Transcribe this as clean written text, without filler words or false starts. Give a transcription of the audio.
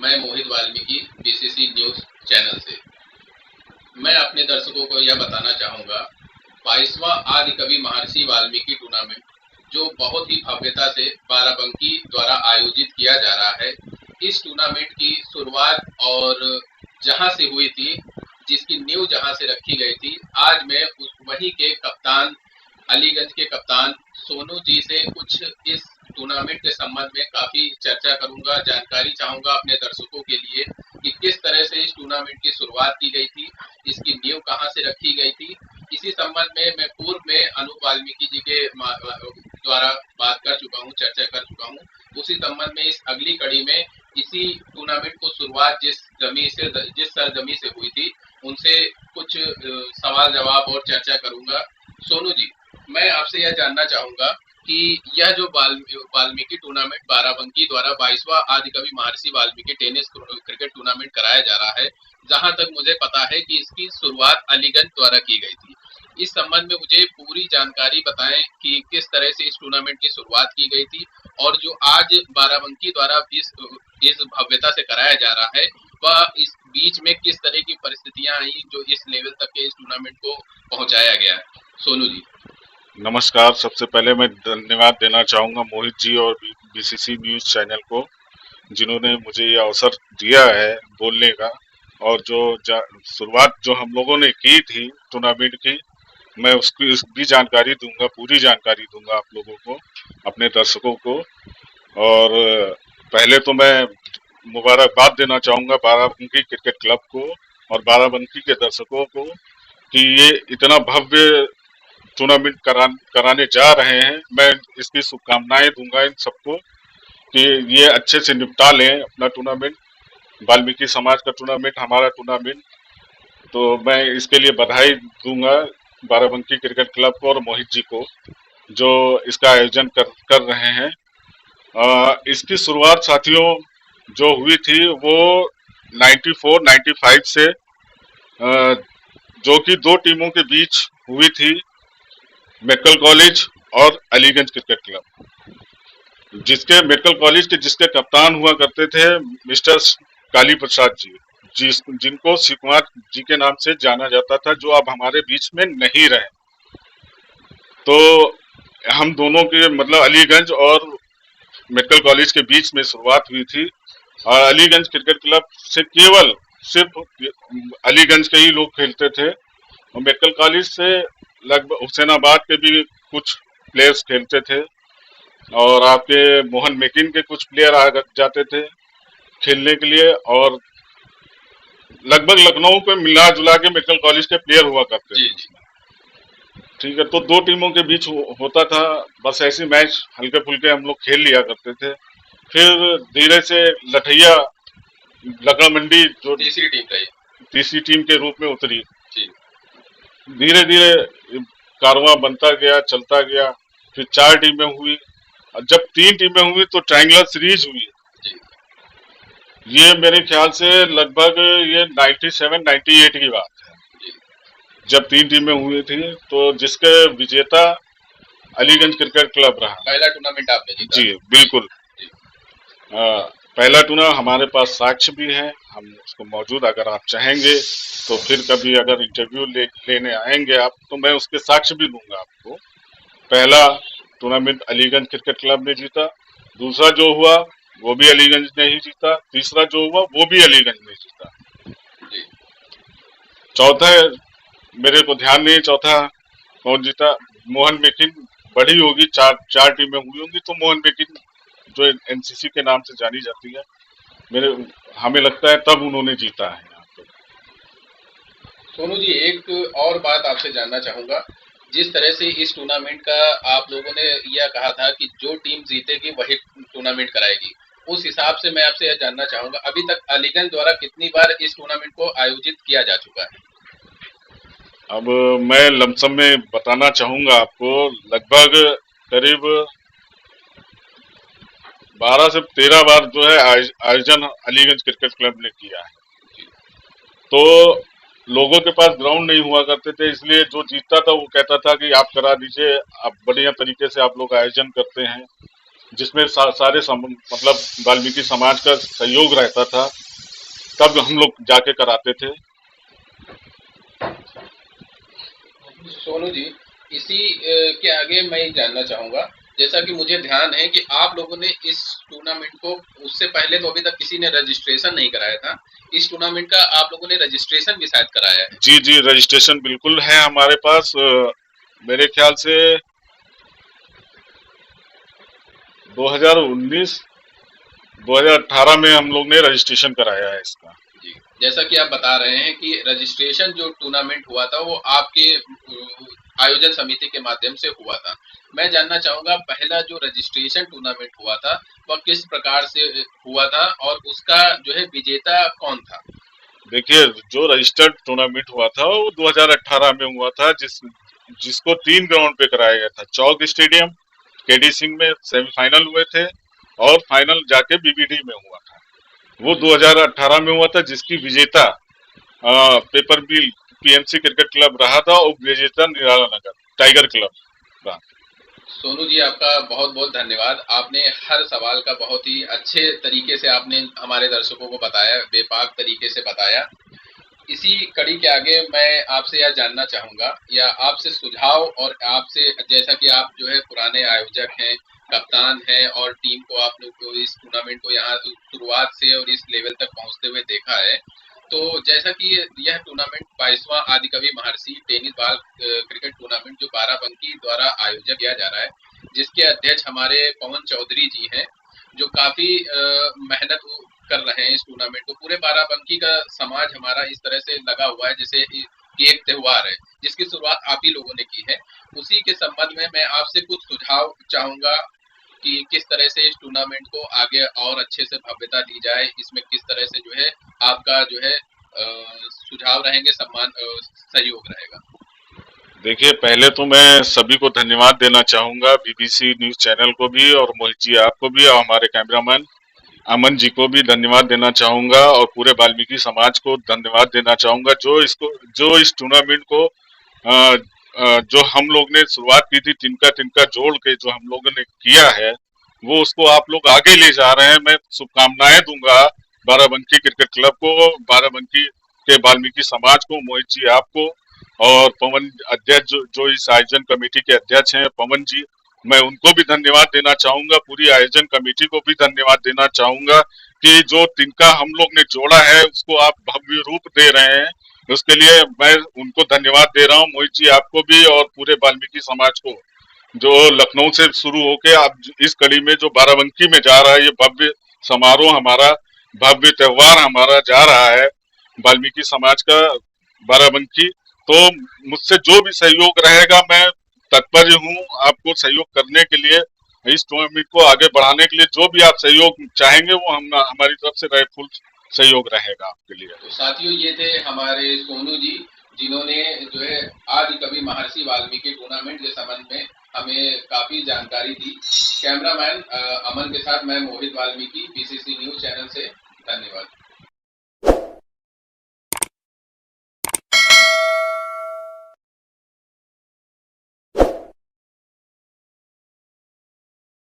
मैं मोहित Valmiki BCC news channel से। मैं अपने दर्शकों को यह बताना चाहूँगा, 22वां आदि कवि महर्षि वाल्मीकि टूर्नामेंट जो बहुत ही भव्यता से बाराबंकी द्वारा आयोजित किया जा रहा है। इस टूर्नामेंट की शुरुआत और जहां से हुई थी, जिसकी नींव जहां से रखी गई थी, आज मैं वहीं के कप्तान, अलीगंज के कप्तान सोनू जी से कुछ इस टूर्नामेंट के संबंध में काफी चर्चा करूंगा, जानकारी चाहूंगा अपने दर्शकों के लिए कि किस तरह से इस टूर्नामेंट की शुरुआत की गई थी, इसकी नींव कहां से रखी गई थी। इसी संबंध में मैं पूर्व में अनूप वाल्मीकि जी के द्वारा बात कर चुका हूं, चर्चा कर चुका हूं। उसी संबंध में इस अगली कड़ी में इसी टूर्नामेंट को शुरुआत जिस सरजमी से हुई थी, उनसे कुछ सवाल जवाब और चर्चा करूंगा। सोनू जी, मैं आपसे यह जानना चाहूंगा कि यह जो वाल्मीकि टूर्नामेंट बाराबंकी द्वारा 22वां आदिकवि महर्षि वाल्मीकि टेनिस क्रिकेट टूर्नामेंट कराया जा रहा है, जहां तक मुझे पता है कि इसकी शुरुआत अलीगंज द्वारा की गई थी। इस संबंध में मुझे पूरी जानकारी बताएं कि किस तरह से इस टूर्नामेंट की शुरुआत की गई थी और जो आज बाराबंकी द्वारा इस भव्यता से कराया जा रहा है, वह इस बीच में किस तरह की परिस्थितियां आई जो इस लेवल तक के इस टूर्नामेंट को पहुंचाया गया है। सोनू जी। नमस्कार। सबसे पहले मैं धन्यवाद देना चाहूँगा मोहित जी और बीसीसी न्यूज़ चैनल को, जिन्होंने मुझे ये अवसर दिया है बोलने का। और जो शुरुआत जो हम लोगों ने की थी टूर्नामेंट की, मैं उसकी जानकारी दूंगा, पूरी जानकारी दूंगा आप लोगों को, अपने दर्शकों को। और पहले तो मैं मुबारकबाद देना चाहूँगा बाराबंकी क्रिकेट क्लब को और बाराबंकी के दर्शकों को कि ये इतना भव्य टूर्नामेंट कराने जा रहे हैं। मैं इसकी शुभकामनाएं दूंगा इन सबको कि ये अच्छे से निपटा लें अपना टूर्नामेंट, वाल्मीकि समाज का टूर्नामेंट, हमारा टूर्नामेंट। तो मैं इसके लिए बधाई दूंगा बाराबंकी क्रिकेट क्लब को और मोहित जी को, जो इसका आयोजन कर रहे हैं। इसकी शुरुआत साथियों जो हुई थी वो 94-95 से, जो कि दो टीमों के बीच हुई थी, मेडिकल कॉलेज और Aliganj cricket club. Medical college के जिसके कप्तान हुआ करते थे मिस्टर काली प्रसाद जी, जिनको शिव कुमार जी के नाम से जाना जाता था, जो अब हमारे बीच में नहीं रहे। तो हम दोनों के मतलब अलीगंज और मेडिकल कॉलेज के बीच में शुरुआत हुई थी। और अलीगंज क्रिकेट क्लब से केवल सिर्फ अलीगंज के ही लोग खेलते थे, और मेडिकल कॉलेज से लगभग हुसैनाबाद के भी कुछ प्लेयर्स खेलते थे, और आपके मोहन मेकिन के कुछ प्लेयर आ जाते थे खेलने के लिए। और लगभग लखनऊ पे मिला जुला के मेडिकल कॉलेज के प्लेयर हुआ करते थे। ठीक है, तो दो टीमों के बीच होता था, बस ऐसे मैच हल्के फुल्के हम लोग खेल लिया करते थे। फिर धीरे से लठैया लकड़ा मंडी जो तीसरी टीम के रूप में उतरी। धीरे धीरे कारवां बनता गया, चलता गया। फिर 4 टीमें हुई, और जब 3 टीमें हुई तो ट्रायंगुलर सीरीज हुई। ये मेरे ख्याल से लगभग ये 97-98 की बात है, जब 3 टीमें हुई थी। तो जिसके विजेता अलीगंज क्रिकेट क्लब रहा। पहला टूर्नामेंट आपने जीता? जी बिल्कुल। पहला टूर्नामेंट हमारे पास साक्ष्य भी है, हम उसको मौजूद, अगर आप चाहेंगे तो फिर कभी अगर इंटरव्यू लेने आएंगे आप, तो मैं उसके साक्ष्य भी दूंगा आपको। पहला टूर्नामेंट अलीगंज क्रिकेट क्लब ने जीता, दूसरा जो हुआ वो भी अलीगंज ने ही जीता, तीसरा जो हुआ वो भी अलीगंज ने जीता। चौथा मेरे को ध्यान नहीं, चौथा कौन जीता, मोहन मेकिन। बड़ी होगी, चार टीमें हुई होंगी, तो मोहन मेकिन जो एनसीसी के नाम से जानी जाती है, हमें लगता है तब उन्होंने जीता है। सोनू जी, एक और बात आपसे जानना चाहूंगा। जिस तरह से इस टूर्नामेंट का आप लोगों ने यह कहा था कि जो टीम जीतेगी वही टूर्नामेंट कराएगी, उस हिसाब से मैं आपसे यह जानना चाहूंगा, अभी तक अलीगंज द्वारा कितनी बार इस टूर्नामेंट को आयोजित किया जा चुका है? अब मैं लमसम में बताना चाहूंगा आपको, लगभग करीब 12 से 13 बार जो है आयोजन अलीगंज क्रिकेट क्लब ने किया है। तो लोगों के पास ग्राउंड नहीं हुआ करते थे, इसलिए जो जीतता था वो कहता था कि आप करा दीजिए, आप बढ़िया तरीके से आप लोग आयोजन करते हैं। जिसमें मतलब वाल्मीकि समाज का सहयोग रहता था, तब हम लोग जाके कराते थे। सोनू जी, इसी के आगे मैं ये जानना चाहूंगा, जैसा कि मुझे ध्यान है कि आप लोगों ने इस टूर्नामेंट को, उससे पहले तो अभी तक किसी ने रजिस्ट्रेशन नहीं कराया था, इस टूर्नामेंट का आप लोगों ने रजिस्ट्रेशन भी शायद कराया है। जी जी, रजिस्ट्रेशन बिल्कुल है हमारे पास। मेरे ख्याल से 2019 2018 में हम लोग ने रजिस्ट्रेशन कराया है इसका। जी, जैसा कि आप बता रहे हैं कि रजिस्ट्रेशन जो टूर्नामेंट हुआ था वो आपके आयोजन समिति के माध्यम से हुआ था। मैं जानना चाहूंगा, पहला जो रजिस्ट्रेशन टूर्नामेंट हुआ था वह किस प्रकार से हुआ था और उसका जो है विजेता कौन था? देखिए, जो रजिस्टर्ड टूर्नामेंट हुआ था वो 2018 में हुआ था, जिसको 3 ग्राउंड पे कराया गया था। चौक स्टेडियम, केडी सिंह में सेमीफाइनल हुए थे और फाइनल जाके बीबीडी में हुआ था। वो 2018 में हुआ था, जिसकी विजेता पेपर मिल पीएमसी क्रिकेट क्लब रहा था और विजेता निराला नगर टाइगर क्लब रहा। सोनू जी, आपका बहुत बहुत धन्यवाद। आपने हर सवाल का बहुत ही अच्छे तरीके से आपने हमारे दर्शकों को बताया, बेपाक तरीके से बताया। इसी कड़ी के आगे मैं आपसे यह जानना चाहूंगा या आपसे सुझाव, और आपसे, जैसा कि आप जो है पुराने आयोजक हैं, कप्तान हैं और टीम को आप लोग को इस टूर्नामेंट को यहाँ शुरुआत से और इस लेवल तक पहुंचते हुए देखा है, तो जैसा कि यह टूर्नामेंट 22वां आदिकवि महर्षि टेनिस बॉल क्रिकेट टूर्नामेंट जो बाराबंकी द्वारा आयोजन किया जा रहा है, जिसके अध्यक्ष हमारे पवन चौधरी जी हैं, जो काफी मेहनत कर रहे हैं इस टूर्नामेंट को। पूरे बाराबंकी का समाज हमारा इस तरह से लगा हुआ है जैसे कि एक त्योहार है, जिसकी शुरुआत आप ही लोगों ने की है। उसी के संबंध में मैं आपसे कुछ सुझाव चाहूंगा कि किस तरह से इस टूर्नामेंट को आगे और अच्छे से भव्यता दी जाए, इसमें किस तरह से जो है आपका जो है सुझाव रहेंगे, सहयोग रहेगा। देखिए, पहले तो मैं सभी को धन्यवाद देना चाहूंगा, बीबीसी न्यूज चैनल को भी और मोहित जी आपको भी और हमारे कैमरामैन अमन जी को भी धन्यवाद देना चाहूंगा और पूरे वाल्मीकि समाज को धन्यवाद देना चाहूंगा, जो इस टूर्नामेंट को जो हम लोग ने शुरुआत की थी, तिनका तिनका जोड़ के जो हम लोगों ने किया है, वो उसको आप लोग आगे ले जा रहे हैं। मैं शुभकामनाएं दूंगा बाराबंकी क्रिकेट क्लब को, बाराबंकी के वाल्मीकि समाज को, मोहित जी आपको और पवन अध्यक्ष जो इस आयोजन कमेटी के अध्यक्ष हैं पवन जी, मैं उनको भी धन्यवाद देना चाहूंगा। पूरी आयोजन कमेटी को भी धन्यवाद देना चाहूंगा कि जो तिनका हम लोग ने जोड़ा है उसको आप भव्य रूप दे रहे हैं, उसके लिए मैं उनको धन्यवाद दे रहा हूँ। मोहित जी आपको भी और पूरे वाल्मीकि समाज को, जो लखनऊ से शुरू होके आप इस कड़ी में जो बाराबंकी में जा रहा है, ये भव्य समारोह हमारा, भव्य त्योहार हमारा जा रहा है वाल्मीकि समाज का बाराबंकी। तो मुझसे जो भी सहयोग रहेगा मैं तत्पर हूँ आपको सहयोग करने के लिए, इस टूर्नामेंट को आगे बढ़ाने के लिए जो भी आप सहयोग चाहेंगे वो हम हमारी तरफ से फुल सहयोग रहेगा आपके लिए। तो साथियों, ये थे हमारे सोनू जी, जिन्होंने जो है आदि कवि महर्षि वाल्मीकि टूर्नामेंट के संबंध में हमें काफी जानकारी दी। कैमरामैन अमन के साथ मैं मोहित वाल्मीकि, बीसीसी